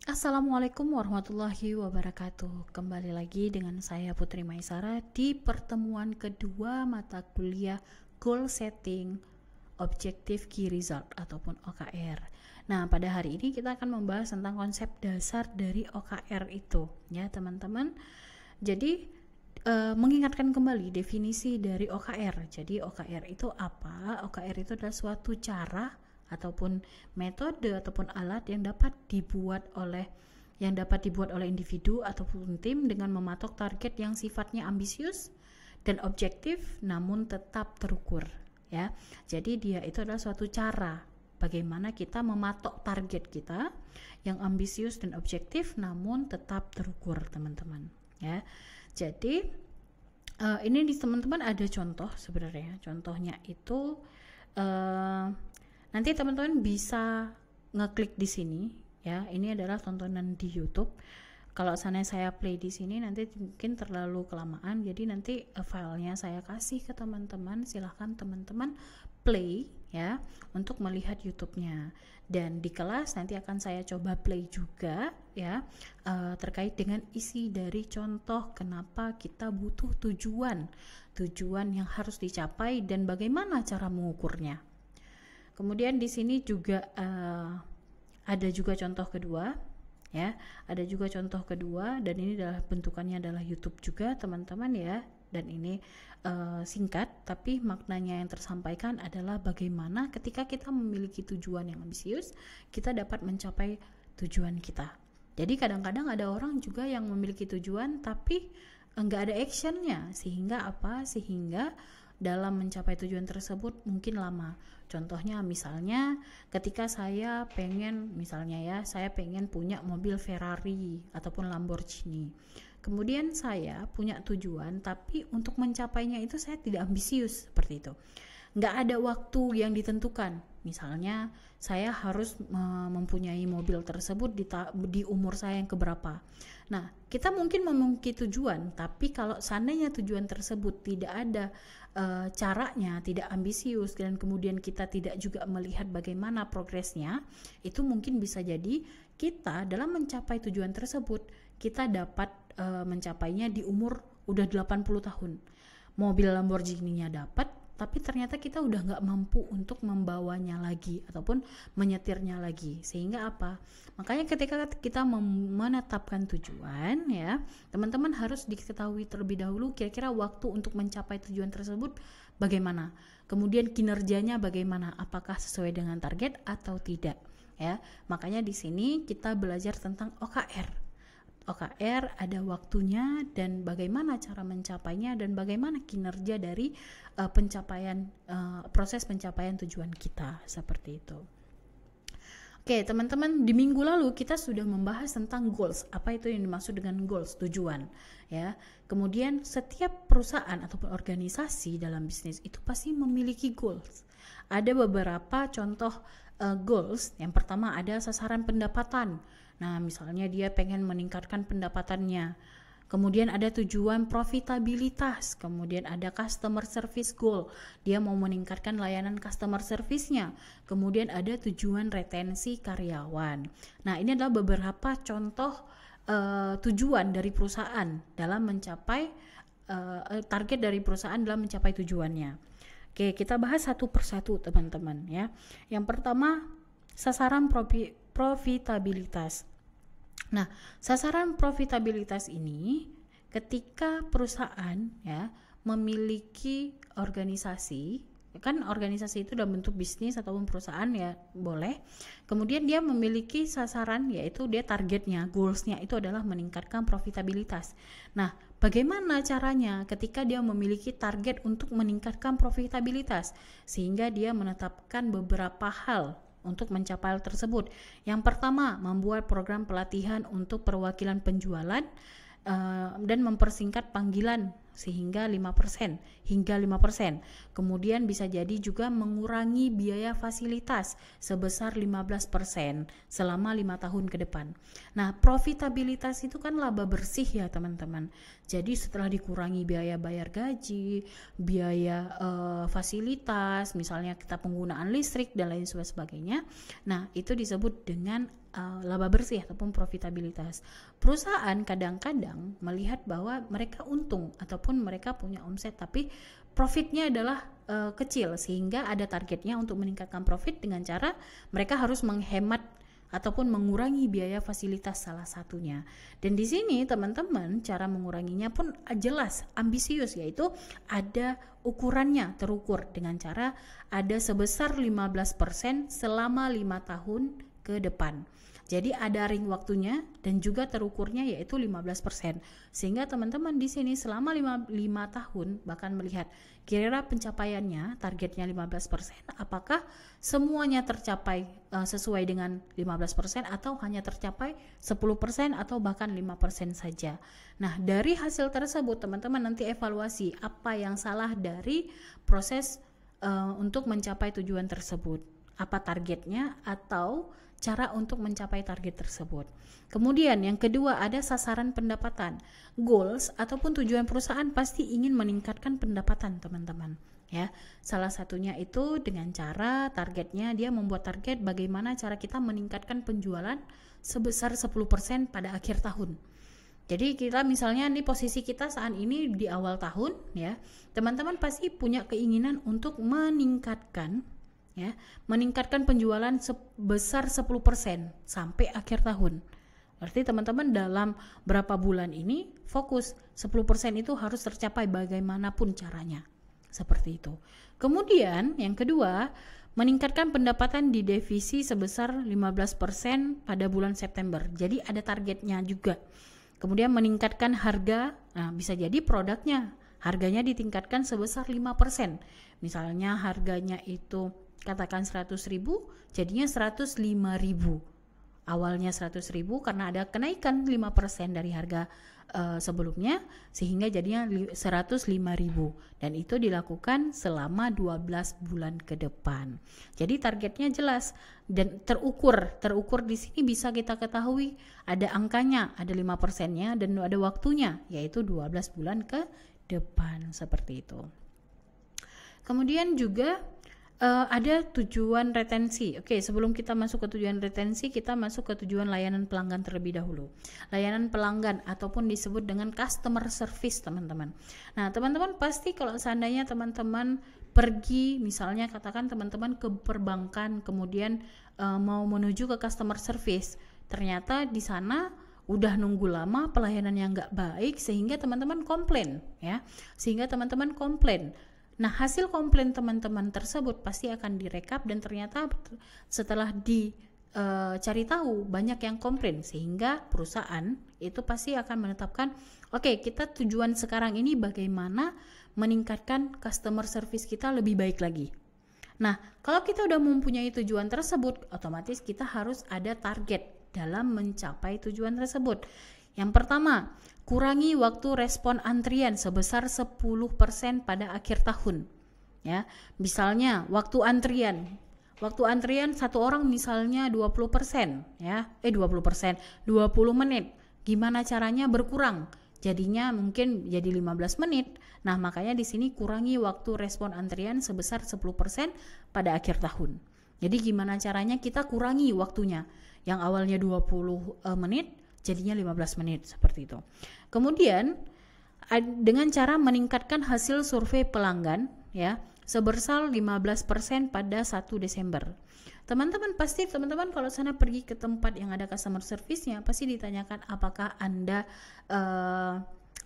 Assalamualaikum warahmatullahi wabarakatuh. Kembali lagi dengan saya Putri Maisara di pertemuan kedua mata kuliah Goal Setting Objective Key Result ataupun OKR. Nah, pada hari ini kita akan membahas tentang konsep dasar dari OKR itu, ya teman-teman. Jadi mengingatkan kembali definisi dari OKR. Jadi OKR itu apa? OKR itu adalah suatu cara ataupun metode ataupun alat yang dapat dibuat oleh individu ataupun tim dengan mematok target yang sifatnya ambisius dan objektif namun tetap terukur, ya. Jadi dia itu adalah suatu cara bagaimana kita mematok target kita yang ambisius dan objektif namun tetap terukur, teman-teman, ya. Jadi ini di teman-teman ada contoh sebenarnya. Contohnya itu nanti teman-teman bisa ngeklik di sini, ya. Ini adalah tontonan di YouTube. Kalau saya play di sini nanti mungkin terlalu kelamaan, jadi nanti filenya saya kasih ke teman-teman. Silahkan teman-teman play, ya, untuk melihat YouTube-nya. Dan di kelas nanti akan saya coba play juga, ya, terkait dengan isi dari contoh kenapa kita butuh tujuan yang harus dicapai dan bagaimana cara mengukurnya. Kemudian di sini juga ada juga contoh kedua, ya. Ada juga contoh kedua dan ini adalah bentukannya adalah YouTube juga, teman-teman, ya. Dan ini singkat tapi maknanya yang tersampaikan adalah bagaimana ketika kita memiliki tujuan yang ambisius, kita dapat mencapai tujuan kita. Jadi kadang-kadang ada orang juga yang memiliki tujuan tapi enggak ada actionnya, sehingga apa? Sehingga dalam mencapai tujuan tersebut mungkin lama. Contohnya misalnya ketika saya pengen punya mobil Ferrari ataupun Lamborghini. Kemudian saya punya tujuan tapi untuk mencapainya itu saya tidak ambisius seperti itu. Nggak ada waktu yang ditentukan. Misalnya saya harus mempunyai mobil tersebut di umur saya yang keberapa. Nah, kita mungkin memiliki tujuan, tapi kalau seandainya tujuan tersebut tidak ada caranya, tidak ambisius, dan kemudian kita tidak juga melihat bagaimana progresnya, itu mungkin bisa jadi kita dalam mencapai tujuan tersebut, kita dapat mencapainya di umur udah 80 tahun. Mobil Lamborghini-nya dapat, tapi ternyata kita udah nggak mampu untuk membawanya lagi ataupun menyetirnya lagi. Sehingga apa? Makanya ketika kita menetapkan tujuan, ya, teman-teman harus diketahui terlebih dahulu kira-kira waktu untuk mencapai tujuan tersebut bagaimana. Kemudian kinerjanya bagaimana? Apakah sesuai dengan target atau tidak, ya. Makanya di sini kita belajar tentang OKR. OKR ada waktunya dan bagaimana cara mencapainya dan bagaimana kinerja dari proses pencapaian tujuan kita, seperti itu. Oke, teman-teman, di minggu lalu kita sudah membahas tentang goals. Apa itu yang dimaksud dengan goals? Tujuan, ya. Kemudian setiap perusahaan ataupun organisasi dalam bisnis itu pasti memiliki goals. Ada beberapa contoh goals. Yang pertama ada sasaran pendapatan. Nah, misalnya dia pengen meningkatkan pendapatannya. Kemudian ada tujuan profitabilitas. Kemudian ada customer service goal. Dia mau meningkatkan layanan customer service-nya. Kemudian ada tujuan retensi karyawan. Nah, ini adalah beberapa contoh tujuan dari perusahaan dalam mencapai target dari perusahaan dalam mencapai tujuannya. Oke, kita bahas satu persatu, teman-teman, ya. Yang pertama, sasaran profitabilitas. Nah, sasaran profitabilitas ini ketika perusahaan, ya, memiliki organisasi, kan organisasi itu dalam bentuk bisnis ataupun perusahaan, ya, boleh. Kemudian dia memiliki sasaran, yaitu dia targetnya, goalsnya itu adalah meningkatkan profitabilitas. Nah, bagaimana caranya ketika dia memiliki target untuk meningkatkan profitabilitas? Sehingga dia menetapkan beberapa hal untuk mencapai hal tersebut. Yang pertama, membuat program pelatihan untuk perwakilan penjualan dan mempersingkat panggilan sehingga 5% hingga 5%. Kemudian bisa jadi juga mengurangi biaya fasilitas sebesar 15% selama 5 tahun ke depan. Nah, profitabilitas itu kan laba bersih ya teman-teman. Jadi setelah dikurangi biaya bayar gaji, biaya fasilitas, misalnya kita penggunaan listrik dan lain sebagainya. Nah, itu disebut dengan laba bersih ataupun profitabilitas. Perusahaan kadang-kadang melihat bahwa mereka untung ataupun mereka punya omset tapi profitnya adalah kecil, sehingga ada targetnya untuk meningkatkan profit dengan cara mereka harus menghemat ataupun mengurangi biaya fasilitas salah satunya. Dan di sini teman-teman cara menguranginya pun jelas, ambisius, yaitu ada ukurannya, terukur dengan cara ada sebesar 15% selama 5 tahun ke depan. Jadi ada ring waktunya dan juga terukurnya yaitu 15%. Sehingga teman-teman di sini selama 5 tahun bahkan melihat kira-kira pencapaiannya, targetnya 15%, apakah semuanya tercapai sesuai dengan 15% atau hanya tercapai 10% atau bahkan 5% saja. Nah, dari hasil tersebut teman-teman nanti evaluasi apa yang salah dari proses untuk mencapai tujuan tersebut. Apa targetnya atau cara untuk mencapai target tersebut. Kemudian yang kedua ada sasaran pendapatan. Goals ataupun tujuan perusahaan pasti ingin meningkatkan pendapatan teman-teman. Ya, salah satunya itu dengan cara targetnya dia membuat target bagaimana cara kita meningkatkan penjualan sebesar 10% pada akhir tahun. Jadi kita misalnya nih posisi kita saat ini di awal tahun ya, teman-teman pasti punya keinginan untuk meningkatkan penjualan sebesar 10% sampai akhir tahun. Berarti teman-teman dalam berapa bulan ini fokus 10% itu harus tercapai bagaimanapun caranya. Seperti itu. Kemudian yang kedua, meningkatkan pendapatan di divisi sebesar 15% pada bulan September. Jadi ada targetnya juga. Kemudian meningkatkan harga, nah bisa jadi produknya harganya ditingkatkan sebesar 5%. Misalnya harganya itu katakan 100.000, jadinya 105.000. Awalnya 100.000 karena ada kenaikan 5% dari harga sebelumnya, sehingga jadinya 105.000, dan itu dilakukan selama 12 bulan ke depan. Jadi targetnya jelas dan terukur di sini bisa kita ketahui ada angkanya, ada 5%-nya dan ada waktunya, yaitu 12 bulan ke depan, seperti itu. Kemudian juga ada tujuan retensi. Oke, sebelum kita masuk ke tujuan retensi, kita masuk ke tujuan layanan pelanggan terlebih dahulu. Layanan pelanggan ataupun disebut dengan customer service, teman-teman. Nah, teman-teman pasti kalau seandainya teman-teman pergi, misalnya katakan teman-teman ke perbankan, kemudian mau menuju ke customer service, ternyata di sana udah nunggu lama, pelayanan yang nggak baik, sehingga teman-teman komplain, ya. Nah, hasil komplain teman-teman tersebut pasti akan direkap dan ternyata setelah dicari tahu banyak yang komplain, sehingga perusahaan itu pasti akan menetapkan, oke, kita tujuan sekarang ini bagaimana meningkatkan customer service kita lebih baik lagi. Nah, kalau kita udah mempunyai tujuan tersebut, otomatis kita harus ada target dalam mencapai tujuan tersebut. Yang pertama, kurangi waktu respon antrian sebesar 10% pada akhir tahun. Ya, misalnya waktu antrian satu orang misalnya 20%, ya. 20 menit. Gimana caranya berkurang? Jadinya mungkin jadi 15 menit. Nah, makanya di sini kurangi waktu respon antrian sebesar 10% pada akhir tahun. Jadi gimana caranya kita kurangi waktunya? Yang awalnya 20 menit jadinya 15 menit, seperti itu. Kemudian dengan cara meningkatkan hasil survei pelanggan, ya, sebesar 15% pada 1 Desember. Teman-teman kalau sana pergi ke tempat yang ada customer service-nya, pasti ditanyakan apakah Anda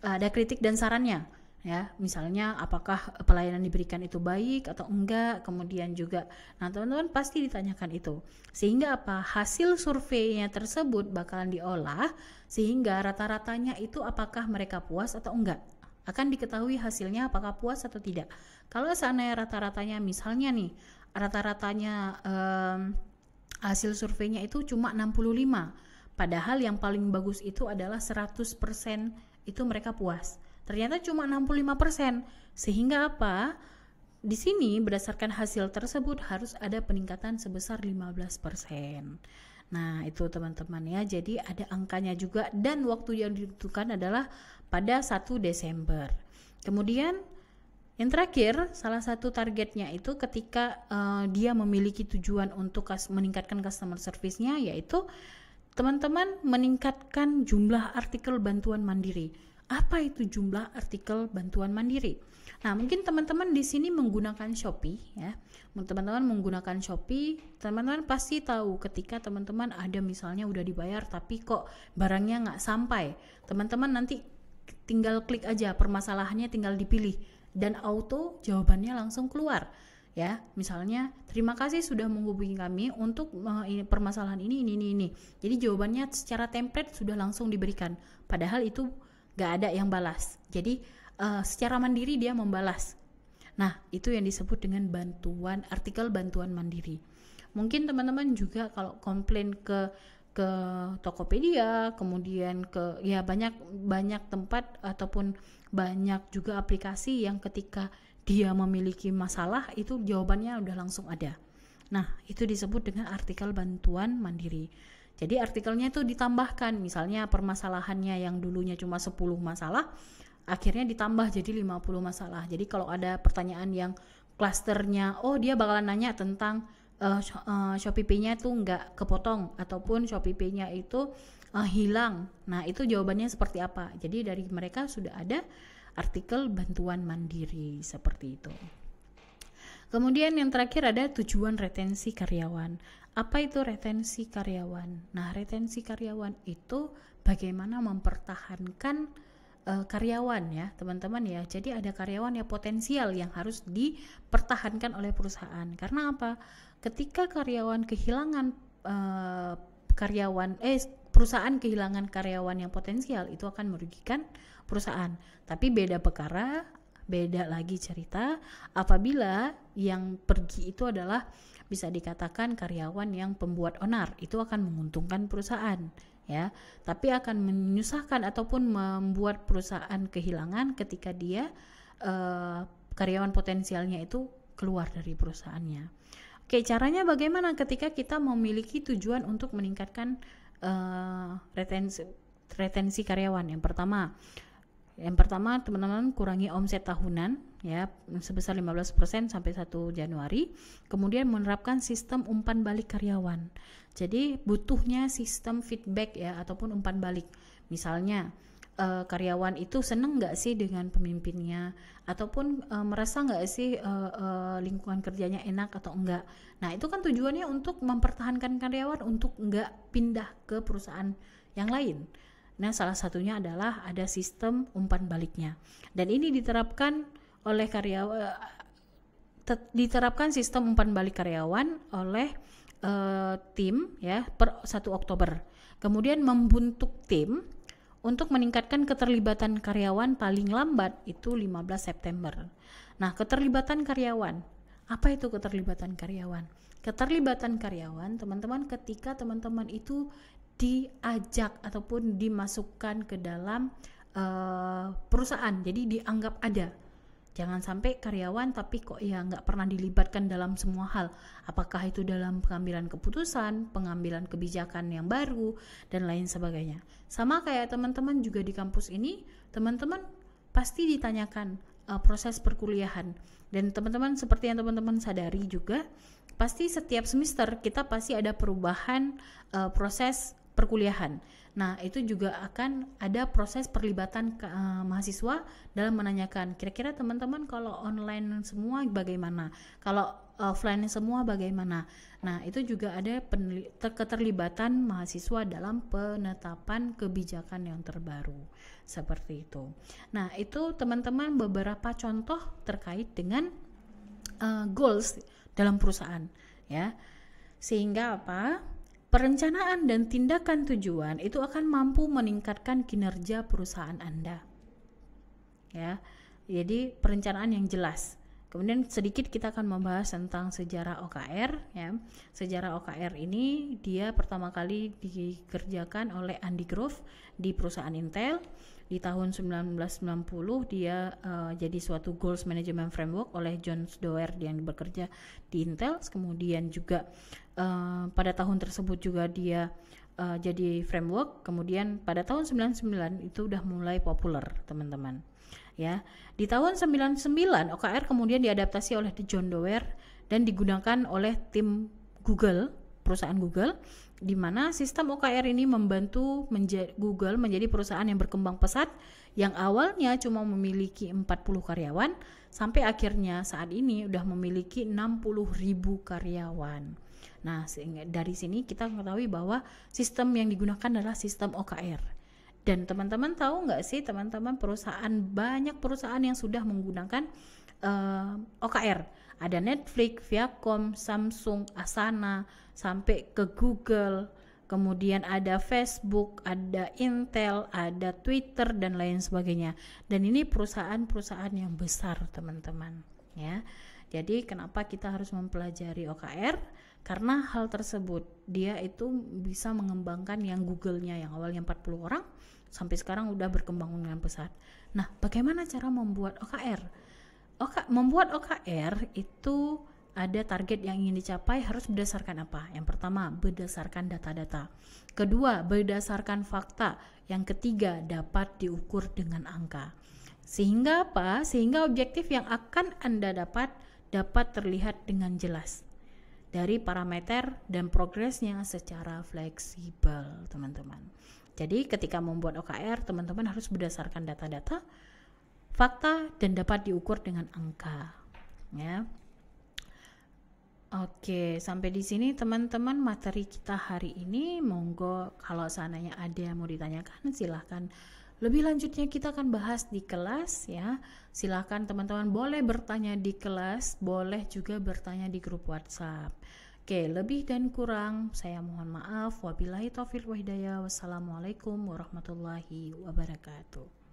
ada kritik dan sarannya, ya, misalnya apakah pelayanan diberikan itu baik atau enggak, kemudian juga teman-teman pasti ditanyakan itu, sehingga hasil surveinya tersebut bakalan diolah sehingga rata-ratanya itu apakah mereka puas atau enggak, akan diketahui hasilnya apakah puas atau tidak. Kalau seandainya rata-ratanya misalnya nih hasil surveinya itu cuma 65, padahal yang paling bagus itu adalah 100% itu mereka puas. ternyata cuma 65%. Sehingga apa? Di sini berdasarkan hasil tersebut harus ada peningkatan sebesar 15%. Nah, itu teman-teman ya. Jadi ada angkanya juga dan waktu yang ditentukan adalah pada 1 Desember. Kemudian yang terakhir, salah satu targetnya itu ketika dia memiliki tujuan untuk meningkatkan customer service-nya, yaitu teman-teman meningkatkan jumlah artikel bantuan mandiri. Apa itu jumlah artikel bantuan mandiri? Nah, mungkin teman-teman di sini menggunakan Shopee ya. Teman-teman menggunakan Shopee, teman-teman pasti tahu ketika teman-teman ada misalnya udah dibayar tapi kok barangnya nggak sampai. Teman-teman nanti tinggal klik aja, permasalahannya tinggal dipilih dan auto jawabannya langsung keluar. Ya, misalnya terima kasih sudah menghubungi kami untuk permasalahan ini. Jadi jawabannya secara template sudah langsung diberikan. Padahal itu nggak ada yang balas. Jadi secara mandiri dia membalas. Nah, itu yang disebut dengan artikel bantuan mandiri. Mungkin teman-teman juga kalau komplain ke Tokopedia, kemudian ke ya banyak tempat ataupun banyak juga aplikasi yang ketika dia memiliki masalah itu jawabannya udah langsung ada. Nah, itu disebut dengan artikel bantuan mandiri. Jadi artikelnya itu ditambahkan, misalnya permasalahannya yang dulunya cuma 10 masalah, akhirnya ditambah jadi 50 masalah. Jadi kalau ada pertanyaan yang klasternya, oh dia bakalan nanya tentang Shopee Pay-nya itu nggak kepotong ataupun Shopee Pay-nya itu hilang. Nah, itu jawabannya seperti apa? Jadi dari mereka sudah ada artikel bantuan mandiri seperti itu. Kemudian yang terakhir ada tujuan retensi karyawan. Apa itu retensi karyawan? Nah, retensi karyawan itu bagaimana mempertahankan karyawan ya teman-teman ya. Jadi ada karyawan yang potensial yang harus dipertahankan oleh perusahaan. Karena apa? Ketika karyawan kehilangan perusahaan kehilangan karyawan yang potensial, itu akan merugikan perusahaan. Tapi beda perkara, beda lagi cerita apabila yang pergi itu adalah bisa dikatakan karyawan yang pembuat onar, itu akan menguntungkan perusahaan ya, tapi akan menyusahkan ataupun membuat perusahaan kehilangan ketika dia karyawan potensialnya itu keluar dari perusahaannya. Oke, caranya bagaimana ketika kita memiliki tujuan untuk meningkatkan retensi karyawan? Yang pertama teman-teman kurangi omset tahunan ya sebesar 15% sampai 1 Januari. Kemudian menerapkan sistem umpan balik karyawan. Jadi butuhnya sistem feedback ya ataupun umpan balik. Misalnya karyawan itu seneng nggak sih dengan pemimpinnya ataupun merasa nggak sih lingkungan kerjanya enak atau enggak. Nah, itu kan tujuannya untuk mempertahankan karyawan untuk nggak pindah ke perusahaan yang lain. Nah, salah satunya adalah ada sistem umpan baliknya. Dan ini diterapkan oleh diterapkan sistem umpan balik karyawan oleh tim ya per 1 Oktober. Kemudian membentuk tim untuk meningkatkan keterlibatan karyawan paling lambat itu 15 September. Nah, keterlibatan karyawan. Apa itu keterlibatan karyawan? Keterlibatan karyawan, teman-teman, ketika teman-teman itu diajak ataupun dimasukkan ke dalam perusahaan, jadi dianggap ada. Jangan sampai karyawan tapi kok ya nggak pernah dilibatkan dalam semua hal. Apakah itu dalam pengambilan keputusan, pengambilan kebijakan yang baru, dan lain sebagainya. Sama kayak teman-teman juga di kampus ini, teman-teman pasti ditanyakan proses perkuliahan. Dan teman-teman seperti yang teman-teman sadari juga, pasti setiap semester kita pasti ada perubahan proses perkuliahan. Nah, itu juga akan ada proses perlibatan mahasiswa dalam menanyakan kira-kira teman-teman kalau online semua bagaimana, kalau offline semua bagaimana. Nah, itu juga ada keterlibatan mahasiswa dalam penetapan kebijakan yang terbaru seperti itu. Nah, itu teman-teman beberapa contoh terkait dengan goals dalam perusahaan ya. Sehingga apa? Perencanaan dan tindakan tujuan itu akan mampu meningkatkan kinerja perusahaan Anda. Ya. Jadi perencanaan yang jelas. Kemudian sedikit kita akan membahas tentang sejarah OKR ya. Sejarah OKR ini dia pertama kali dikerjakan oleh Andy Grove di perusahaan Intel. Di tahun 1990 dia jadi suatu Goals Management Framework oleh John Doerr yang bekerja di Intel. Kemudian juga pada tahun tersebut juga dia jadi framework. Kemudian pada tahun 99 itu udah mulai populer, teman-teman. Ya, di tahun 99 OKR kemudian diadaptasi oleh John Doerr dan digunakan oleh tim Google, perusahaan Google, di mana sistem OKR ini membantu Google menjadi perusahaan yang berkembang pesat yang awalnya cuma memiliki 40 karyawan sampai akhirnya saat ini udah memiliki 60.000 karyawan. Nah, dari sini kita mengetahui bahwa sistem yang digunakan adalah sistem OKR. Dan teman-teman tahu nggak sih, teman-teman, banyak perusahaan yang sudah menggunakan OKR. Ada Netflix, Viacom, Samsung, Asana, sampai ke Google, kemudian ada Facebook, ada Intel, ada Twitter, dan lain sebagainya. Dan ini perusahaan-perusahaan yang besar, teman-teman. Ya, jadi kenapa kita harus mempelajari OKR? Karena hal tersebut dia itu bisa mengembangkan yang Google-nya yang awalnya 40 orang sampai sekarang udah berkembang dengan pesat. Nah, bagaimana cara membuat OKR? Membuat OKR itu ada target yang ingin dicapai harus berdasarkan apa? Yang pertama, berdasarkan data-data. Kedua, berdasarkan fakta. Yang ketiga, dapat diukur dengan angka. Sehingga apa? Sehingga objektif yang akan Anda dapat terlihat dengan jelas dari parameter dan progresnya secara fleksibel, teman-teman. Jadi ketika membuat OKR, teman-teman harus berdasarkan data-data, fakta, dan dapat diukur dengan angka. Ya. Oke, sampai di sini teman-teman materi kita hari ini. Monggo kalau seandainya ada yang mau ditanyakan, silahkan. Lebih lanjutnya kita akan bahas di kelas ya. Silahkan teman-teman boleh bertanya di kelas, boleh juga bertanya di grup WhatsApp. Oke, lebih dan kurang saya mohon maaf. Wabillahi taufiq wal hidayah. Wassalamualaikum warahmatullahi wabarakatuh.